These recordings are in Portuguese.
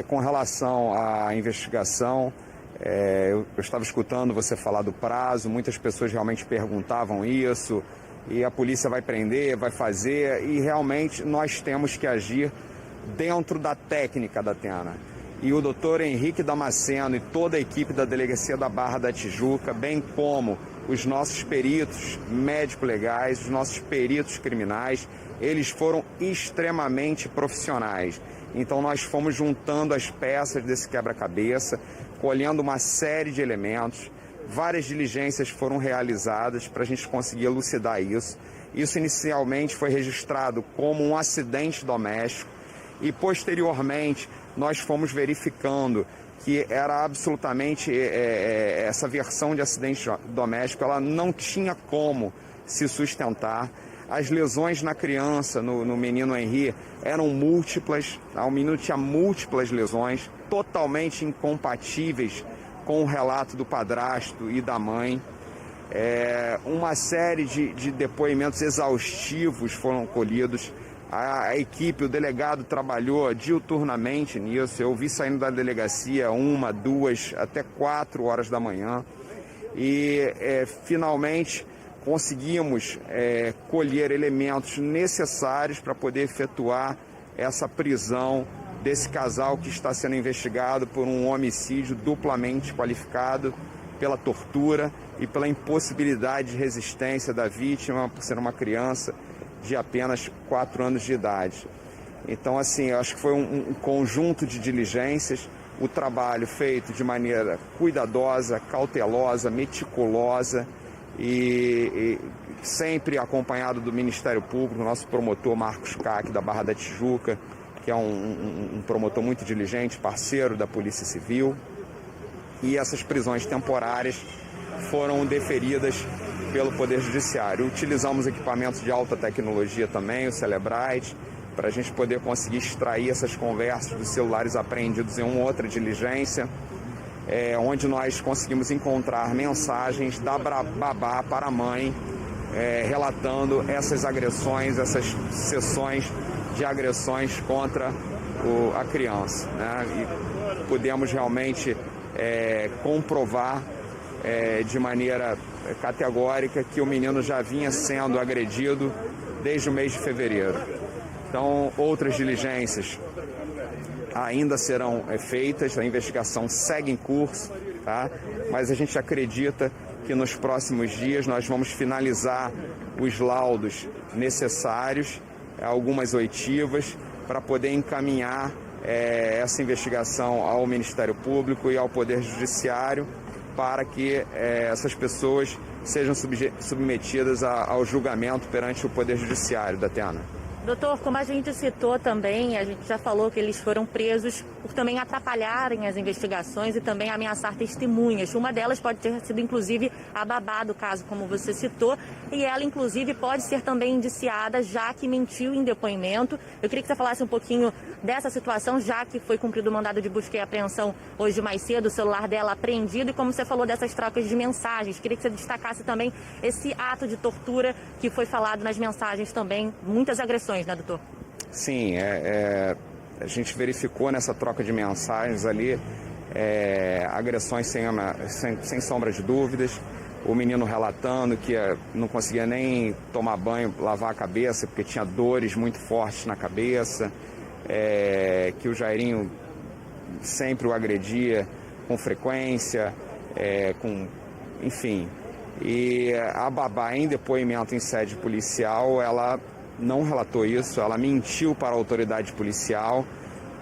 Com relação à investigação, eu estava escutando você falar do prazo, muitas pessoas realmente perguntavam isso, e a polícia vai prender, vai fazer, e realmente nós temos que agir dentro da técnica da Athena. E o doutor Henrique Damasceno e toda a equipe da Delegacia da Barra da Tijuca, bem como os nossos peritos médico-legais, os nossos peritos criminais, eles foram extremamente profissionais. Então nós fomos juntando as peças desse quebra-cabeça, colhendo uma série de elementos, várias diligências foram realizadas para a gente conseguir elucidar isso. Isso inicialmente foi registrado como um acidente doméstico e posteriormente nós fomos verificando que era absolutamente essa versão de acidente doméstico, ela não tinha como se sustentar. As lesões na criança, no menino Henri, eram múltiplas, o menino tinha múltiplas lesões, totalmente incompatíveis com o relato do padrasto e da mãe. Uma série de depoimentos exaustivos foram colhidos. A equipe, o delegado trabalhou diuturnamente nisso. Eu vi saindo da delegacia 1, 2, até 4 horas da manhã. E finalmente conseguimos colher elementos necessários para poder efetuar essa prisão desse casal que está sendo investigado por um homicídio duplamente qualificado pela tortura e pela impossibilidade de resistência da vítima por ser uma criança de apenas 4 anos de idade. Então, assim, eu acho que foi um conjunto de diligências, o trabalho feito de maneira cuidadosa, cautelosa, meticulosa e sempre acompanhado do Ministério Público, nosso promotor Marcos Cac, da Barra da Tijuca, que é um promotor muito diligente, parceiro da Polícia Civil. E essas prisões temporárias foram deferidas pelo Poder Judiciário. Utilizamos equipamentos de alta tecnologia também, o Celebrite, para a gente poder conseguir extrair essas conversas dos celulares apreendidos em uma outra diligência, onde nós conseguimos encontrar mensagens da babá para a mãe, relatando essas agressões, essas sessões de agressões contra a criança, né? E pudemos realmente comprovar de maneira categórica que o menino já vinha sendo agredido desde o mês de fevereiro. Então, outras diligências ainda serão feitas, a investigação segue em curso, tá? Mas a gente acredita que nos próximos dias nós vamos finalizar os laudos necessários, algumas oitivas, para poder encaminhar essa investigação ao Ministério Público e ao Poder Judiciário, para que essas pessoas sejam submetidas ao julgamento perante o Poder Judiciário da Athena. Doutor, como a gente citou também, a gente já falou que eles foram presos por também atrapalharem as investigações e também ameaçar testemunhas. Uma delas pode ter sido, inclusive, a babá do caso, como você citou, e ela, inclusive, pode ser também indiciada, já que mentiu em depoimento. Eu queria que você falasse um pouquinho dessa situação, já que foi cumprido o mandado de busca e apreensão hoje mais cedo, o celular dela apreendido, e como você falou dessas trocas de mensagens. Queria que você destacasse também esse ato de tortura que foi falado nas mensagens também, muitas agressões, né, doutor? Sim, a gente verificou nessa troca de mensagens ali agressões sem sombra de dúvidas. O menino relatando que não conseguia nem tomar banho, lavar a cabeça, porque tinha dores muito fortes na cabeça, que o Jairinho sempre o agredia com frequência, enfim. E a babá, em depoimento em sede policial, ela não relatou isso, ela mentiu para a autoridade policial.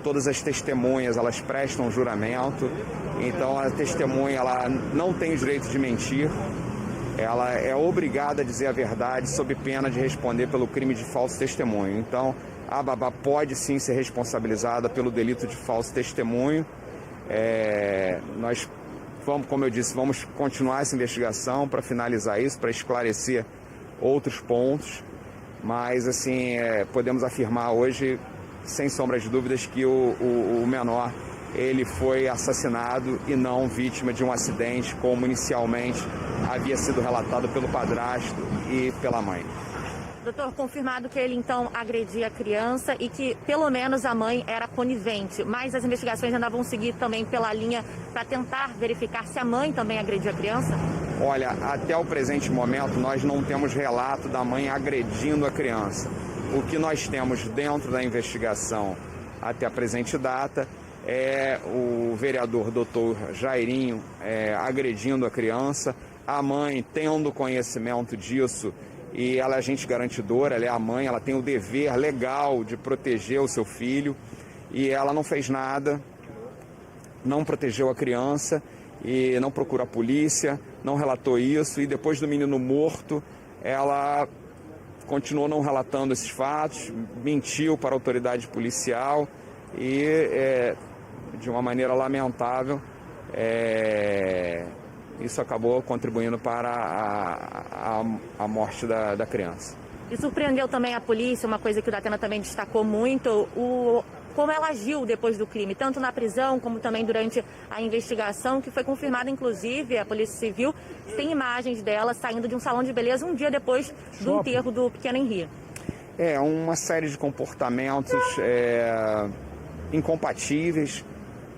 Todas as testemunhas, elas prestam juramento, então a testemunha, ela não tem o direito de mentir, ela é obrigada a dizer a verdade sob pena de responder pelo crime de falso testemunho. Então a babá pode sim ser responsabilizada pelo delito de falso testemunho. Nós vamos, como eu disse, vamos continuar essa investigação para finalizar isso, para esclarecer outros pontos. Mas, assim, podemos afirmar hoje, sem sombra de dúvidas, que o menor, ele foi assassinado e não vítima de um acidente, como inicialmente havia sido relatado pelo padrasto e pela mãe. Doutor, confirmado que ele então agredia a criança e que pelo menos a mãe era conivente, mas as investigações ainda vão seguir também pela linha para tentar verificar se a mãe também agrediu a criança? Olha, até o presente momento nós não temos relato da mãe agredindo a criança. O que nós temos dentro da investigação até a presente data é o vereador doutor Jairinho agredindo a criança, a mãe tendo conhecimento disso. E ela é agente garantidora, ela é a mãe, ela tem o dever legal de proteger o seu filho e ela não fez nada, não protegeu a criança e não procurou a polícia, não relatou isso e depois do menino morto, ela continuou não relatando esses fatos, mentiu para a autoridade policial e de uma maneira lamentável isso acabou contribuindo para a morte da criança. E surpreendeu também a polícia, uma coisa que o Datena também destacou muito, como ela agiu depois do crime, tanto na prisão como também durante a investigação, que foi confirmada, inclusive, a Polícia Civil tem imagens dela saindo de um salão de beleza um dia depois do enterro do pequeno Henri. Uma série de comportamentos incompatíveis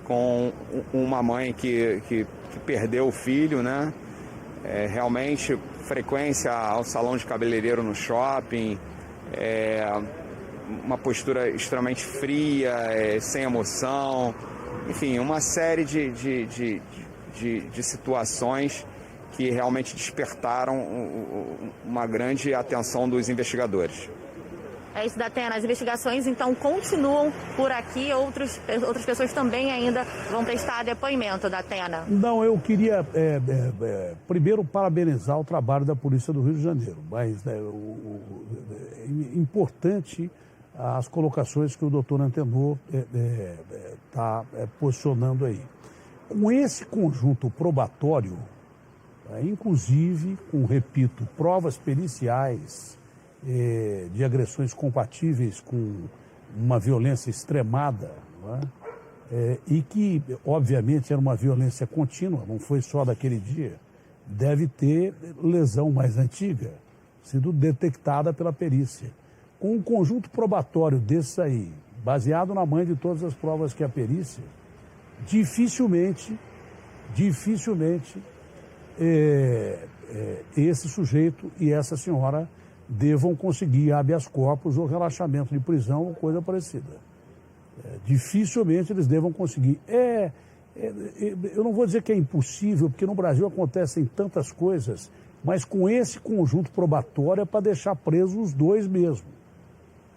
com uma mãe que perdeu o filho, né? Realmente, frequência ao salão de cabeleireiro no shopping, uma postura extremamente fria, sem emoção, enfim, uma série de situações que realmente despertaram uma grande atenção dos investigadores. É isso, Datena. As investigações, então, continuam por aqui. Outras pessoas também ainda vão prestar depoimento, Datena. Não, eu queria, primeiro, parabenizar o trabalho da Polícia do Rio de Janeiro. Mas é importante as colocações que o doutor Antenor está posicionando aí. Com esse conjunto probatório, inclusive, repito, provas periciais, de agressões compatíveis com uma violência extremada, não é? E que, obviamente, era uma violência contínua, não foi só daquele dia, deve ter lesão mais antiga, sido detectada pela perícia. Com um conjunto probatório desse aí, baseado na mãe de todas as provas que a perícia, dificilmente esse sujeito e essa senhora devam conseguir habeas corpus ou relaxamento de prisão ou coisa parecida. Dificilmente eles devam conseguir. Eu não vou dizer que é impossível, porque no Brasil acontecem tantas coisas, mas com esse conjunto probatório é para deixar presos os dois mesmo.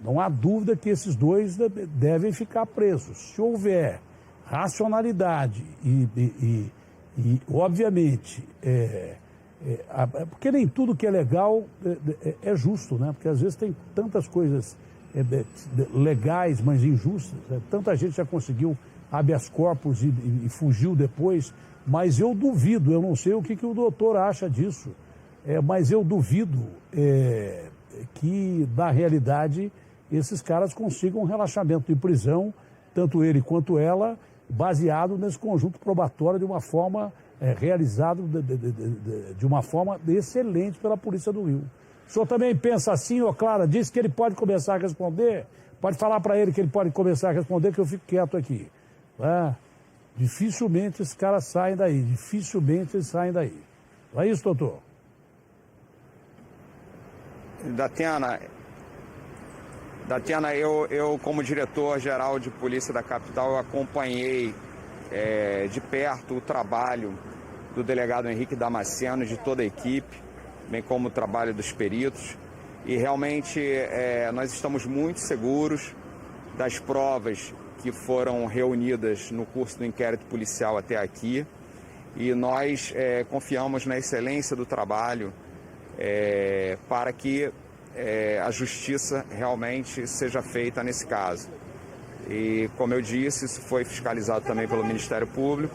Não há dúvida que esses dois devem ficar presos. Se houver racionalidade e obviamente, porque nem tudo que é legal é justo, né? Porque às vezes tem tantas coisas legais, mas injustas. Tanta gente já conseguiu habeas corpus e fugiu depois, mas eu duvido, eu não sei o que o doutor acha disso, mas eu duvido que, na realidade, esses caras consigam um relaxamento de prisão, tanto ele quanto ela, baseado nesse conjunto probatório de uma forma realizado de uma forma excelente pela Polícia do Rio. O senhor também pensa assim, Clara, disse que ele pode começar a responder, pode falar para ele que ele pode começar a responder, que eu fico quieto aqui. Dificilmente esses caras saem daí, dificilmente eles saem daí. Não é isso, doutor? Datena, eu como diretor-geral de Polícia da Capital, acompanhei de perto o trabalho do delegado Henrique Damasceno, de toda a equipe, bem como o trabalho dos peritos. E realmente nós estamos muito seguros das provas que foram reunidas no curso do inquérito policial até aqui. E nós confiamos na excelência do trabalho para que a justiça realmente seja feita nesse caso. E, como eu disse, isso foi fiscalizado também pelo Ministério Público.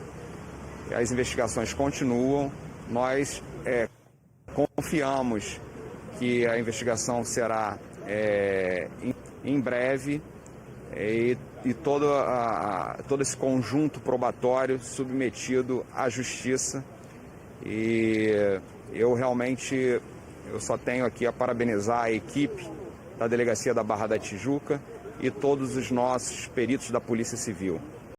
As investigações continuam. Nós confiamos que a investigação será em breve e todo esse conjunto probatório submetido à justiça. E eu realmente Eu só tenho aqui a parabenizar a equipe da Delegacia da Barra da Tijuca e todos os nossos peritos da Polícia Civil.